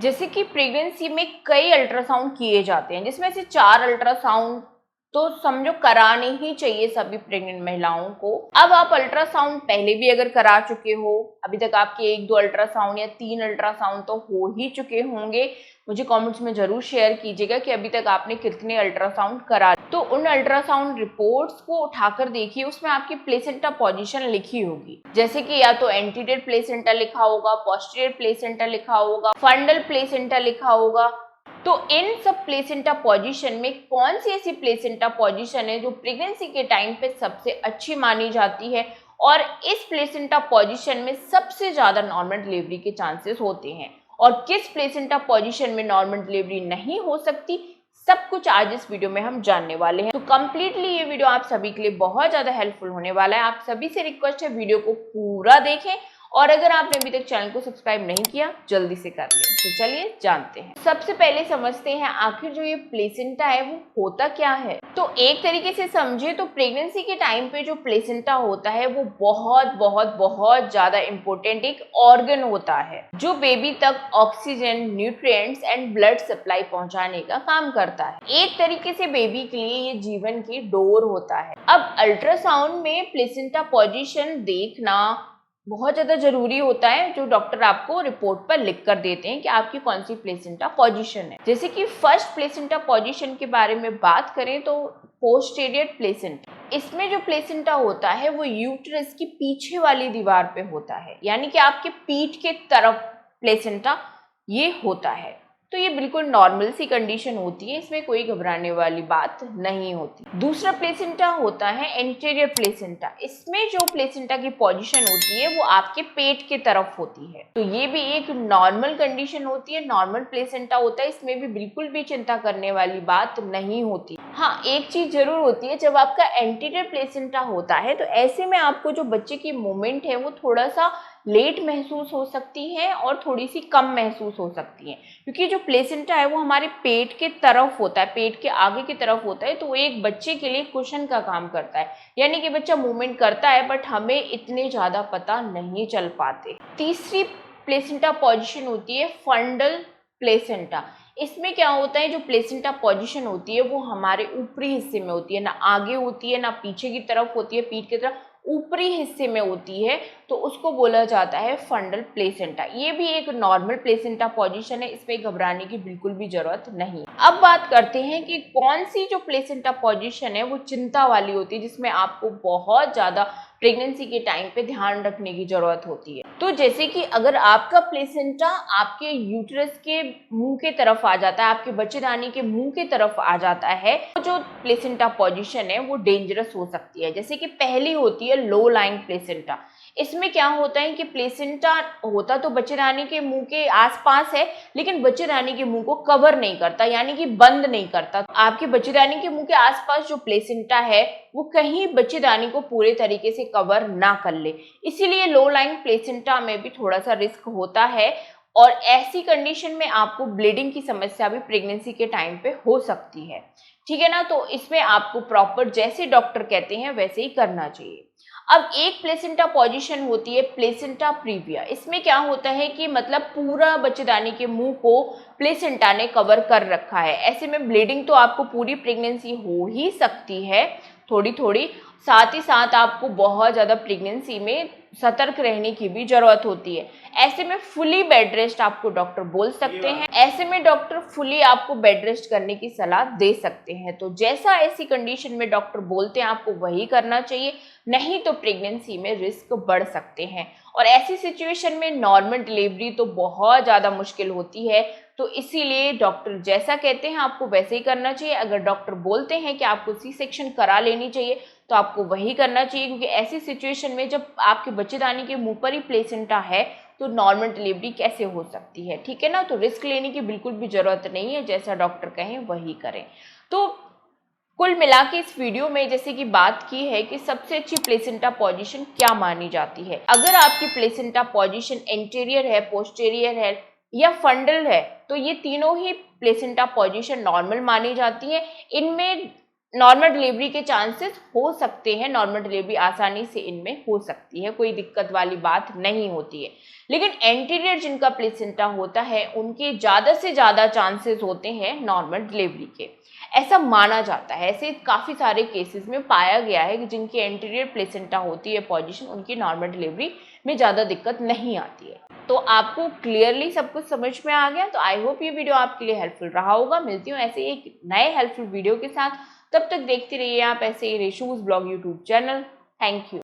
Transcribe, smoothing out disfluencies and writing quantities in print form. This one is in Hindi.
जैसे कि प्रेगनेंसी में कई अल्ट्रासाउंड किए जाते हैं, जिसमें से 4 अल्ट्रासाउंड तो समझो कराने ही चाहिए सभी प्रेग्नेंट महिलाओं को। अब आप अल्ट्रासाउंड पहले भी अगर करा चुके हो, अभी तक आपके 1-2 अल्ट्रासाउंड या 3 अल्ट्रासाउंड तो हो ही चुके होंगे, मुझे कमेंट्स में जरूर शेयर कीजिएगा कि अभी तक आपने कितने अल्ट्रासाउंड करा। तो उन अल्ट्रासाउंड रिपोर्ट्स को उठाकर देखिए, उसमें आपकी प्लेसेंटा पोजीशन लिखी होगी, जैसे कि या तो एंटीरियर प्लेसेंटा लिखा होगा, पोस्टीरियर प्लेसेंटा लिखा होगा, फंडल प्लेसेंटा लिखा होगा। तो इन सब प्लेसेंटा पोजीशन में कौन सी ऐसी प्लेसेंटा पोजीशन है जो प्रेगनेंसी के टाइम पे सबसे अच्छी मानी जाती है, और इस प्लेसेंटा पोजीशन में सबसे ज्यादा नॉर्मल डिलीवरी के चांसेस होते हैं, और किस प्लेसेंटा पोजीशन में नॉर्मल डिलीवरी नहीं हो सकती, सब कुछ आज इस वीडियो में हम जानने वाले हैं। तो कंप्लीटली ये वीडियो आप सभी के लिए बहुत ज्यादा हेल्पफुल होने वाला है। आप सभी से रिक्वेस्ट है वीडियो को पूरा देखें, और अगर आपने अभी तक चैनल को सब्सक्राइब नहीं किया जल्दी से कर लें। तो चलिए जानते हैं। सबसे पहले समझते हैं आखिर जो ये प्लेसेंटा है वो होता क्या है। तो एक तरीके से समझे तो प्रेगनेंसी के टाइम पे जो प्लेसेंटा होता है वो बहुत बहुत बहुत ज्यादा इंपॉर्टेंट एक ऑर्गन होता है, जो बेबी तक oxygen, nutrients and blood supply पहुंचाने का काम करता है। एक तरीके से बेबी के लिए ये जीवन की डोर होता है। अब अल्ट्रासाउंड में प्लेसेंटा पोजीशन देखना बहुत ज़्यादा ज़रूरी होता है, जो डॉक्टर आपको रिपोर्ट पर लिख कर देते हैं कि आपकी कौन सी प्लेसेंटा पोजीशन है। जैसे कि फर्स्ट प्लेसेंटा पोजीशन के बारे में बात करें तो पोस्टीरियर प्लेसेंटा, इसमें जो प्लेसेंटा होता है वो यूट्रस की पीछे वाली दीवार पे होता है, यानी कि आपके पीठ के तरफ प्लेसेंटा ये होता है। तो ये बिल्कुल नॉर्मल सी कंडीशन होती है, इसमें कोई घबराने वाली बात नहीं होती। दूसरा प्लेसेंटा होता है एंटीरियर प्लेसेंटा। इसमें जो प्लेसेंटा की पोजीशन होती है वो आपके पेट के तरफ होती है। तो ये भी एक नॉर्मल कंडीशन होती है, नॉर्मल प्लेसेंटा होता है, इसमें भी बिल्कुल भी चिंता करने वाली बात नहीं होती। हाँ, एक चीज जरूर होती है, जब आपका एंटीरियर प्लेसेंटा होता है तो ऐसे में आपको जो बच्चे की मूवमेंट है वो थोड़ा सा लेट महसूस हो सकती है और थोड़ी सी कम महसूस हो सकती है, क्योंकि जो प्लेसेंटा है वो हमारे पेट के तरफ होता है, पेट के आगे की तरफ होता है। तो वो एक बच्चे के लिए कुशन का काम करता है, यानी कि बच्चा मूवमेंट करता है बट हमें इतने ज़्यादा पता नहीं चल पाते। तीसरी प्लेसेंटा पोजीशन होती है फंडल प्लेसेंटा। इसमें क्या होता है, जो प्लेसेंटा पोजीशन होती है वो हमारे ऊपरी हिस्से में होती है, ना आगे होती है ना पीछे की तरफ होती है, पीठ की तरफ ऊपरी हिस्से में होती है, तो उसको बोला जाता है फंडल प्लेसेंटा। ये भी एक नॉर्मल प्लेसेंटा पोजीशन है, इसमें घबराने की बिल्कुल भी जरूरत नहीं। अब बात करते हैं कि कौन सी जो प्लेसेंटा पोजीशन है वो चिंता वाली होती है, जिसमें आपको बहुत ज्यादा प्रेगनेंसी के टाइम पे ध्यान रखने की जरूरत होती है। तो जैसे कि अगर आपका प्लेसेंटा आपके यूट्रस के मुंह के तरफ आ जाता है, आपके बच्चेदानी के मुंह के तरफ आ जाता है, तो जो प्लेसेंटा पोजीशन है वो डेंजरस हो सकती है। जैसे कि पहली होती है लो लाइंग प्लेसेंटा। इसमें क्या होता है कि प्लेसेंटा होता तो बच्चेदानी के मुंह के आसपास है, लेकिन बच्चेदानी के मुंह को कवर नहीं करता, यानी कि बंद नहीं करता। आपके बच्चेदानी के मुंह के आसपास जो प्लेसेंटा है वो कहीं बच्चेदानी को पूरे तरीके से कवर ना कर ले, इसीलिए लो लाइंग प्लेसेंटा में भी थोड़ा सा रिस्क होता है, और ऐसी कंडीशन में आपको ब्लीडिंग की समस्या भी प्रेगनेंसी के टाइम पे हो सकती है। ठीक है ना, तो इसमें आपको प्रॉपर जैसे डॉक्टर कहते हैं वैसे ही करना चाहिए। अब एक प्लेसेंटा पोजीशन होती है प्लेसेंटा प्रीविया। इसमें क्या होता है कि मतलब पूरा बच्चेदानी के मुंह को प्लेसेंटा ने कवर कर रखा है। ऐसे में ब्लीडिंग तो आपको पूरी प्रेगनेंसी हो ही सकती है, थोड़ी थोड़ी, साथ ही साथ आपको बहुत ज़्यादा प्रेगनेंसी में सतर्क रहने की भी जरूरत होती है। ऐसे में फुली बेड रेस्ट आपको डॉक्टर बोल सकते हैं, ऐसे में डॉक्टर फुली आपको बेड रेस्ट करने की सलाह दे सकते हैं। तो जैसा ऐसी कंडीशन में डॉक्टर बोलते हैं आपको वही करना चाहिए, नहीं तो प्रेगनेंसी में रिस्क बढ़ सकते हैं, और ऐसी सिचुएशन में नॉर्मल डिलीवरी तो बहुत ज़्यादा मुश्किल होती है। तो इसीलिए डॉक्टर जैसा कहते हैं आपको वैसे ही करना चाहिए। अगर डॉक्टर बोलते हैं कि आपको सी सेक्शन करा लेनी चाहिए तो आपको वही करना चाहिए, क्योंकि ऐसी सिचुएशन में जब आपके बच्चेदानी के मुंह पर ही प्लेसेंटा है तो नॉर्मल डिलीवरी कैसे हो सकती है। ठीक है ना, तो रिस्क लेने की बिल्कुल भी जरूरत नहीं है, जैसा डॉक्टर कहें वही करें। तो कुल मिला के इस वीडियो में जैसे कि बात की है कि सबसे अच्छी प्लेसेंटा पोजीशन क्या मानी जाती है। अगर आपकी प्लेसेंटा पोजीशन एंटीरियर है, पोस्टीरियर है या फंडल है, तो ये तीनों ही प्लेसेंटा पोजीशन नॉर्मल मानी जाती है। इनमें नॉर्मल डिलीवरी के चांसेस हो सकते हैं, नॉर्मल डिलीवरी आसानी से इनमें हो सकती है, कोई दिक्कत वाली बात नहीं होती है। लेकिन एंटीरियर जिनका प्लेसेंटा होता है उनके ज़्यादा से ज़्यादा चांसेस होते हैं नॉर्मल डिलीवरी के, ऐसा माना जाता है। ऐसे काफ़ी सारे केसेस में पाया गया है कि जिनकी एंटीरियर प्लेसेंटा होती है पोजीशन, उनकी नॉर्मल डिलीवरी में ज़्यादा दिक्कत नहीं आती है। तो आपको क्लियरली सब कुछ समझ में आ गया, तो आई होप ये वीडियो आपके लिए हेल्पफुल रहा होगा। मिलती हूँ ऐसे एक नए हेल्पफुल वीडियो के साथ, तब तक देखते रहिए आप ऐसे ही रेशूज blog YouTube channel. Thank you.